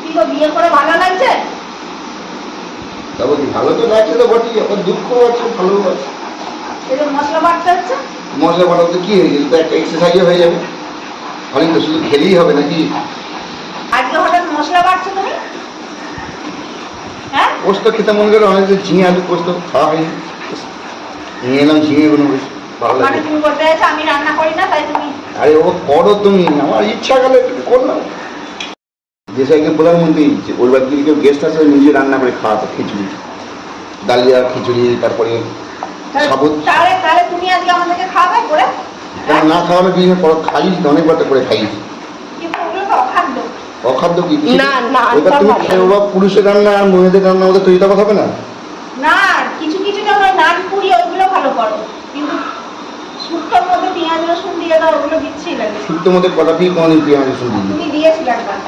কি গো, বিয়ে করে ভালো লাগছে? তবে ভালো তো লাগছে তো বটেই, আবার দুঃখ আছে, ভালো আছে। এই যে মশলা বাটতে হচ্ছে, মশলা বাটাতে কি হয়ে গেল, তো একটা এক্সারসাইজও হয়ে যাবে। অনেক তো শুধু খেলেই হবে নাকি? আজকে হঠাৎ মশলা বাটছো তুমি? হ্যাঁ, পোস্ত খেতে মনে করে অনেক ঝিঙে আলু পোস্ত খাওয়া হয়নি, নিয়ে এলাম ঝিঙে গুলো, বেশ ভালো মানে লাগে। তুমি বলতে চাইছো আমি রান্না করি না তাই তুমি? আরে ও করো তুমি, আমার ইচ্ছা গেলে একটু করলাম। দেশে একজন প্রধানমন্ত্রী, ওর বাড়িতে কেউ গেস্ট আছে, নিজে রান্না করে খাওয়াতো, খিচুড়ি, ডালিয়া খিচুড়ি, তারপরে সাবুত। তাহলে তাহলে তুমি আজকে আমাদেরকে খাওয়াবে করে? কেন না খাওয়ালে বিয়ে পর খাইয়েছি, অনেকবার তো করে খাইয়েছি। কিন্তু ওগুলো তো অখাদ্য। অখাদ্য কি? না, না, এবার তুমি খেয়ে বা পুরুষের রান্না আর মহিলাদের রান্না ওদের তৈরি তফাৎ হবে না? না, কিছু কিছু যখন নান পুরি ওইগুলো ভালো করো, কিন্তু শুক্তোর মধ্যে পেঁয়াজ রসুন দিয়ে দাও, ওগুলো বিচ্ছিরি লাগে। শুক্তোর মধ্যে কটা দিয়ে কোনোদিন পেঁয়াজ রসুন দিই? তুমি দিয়েছিলে একবার।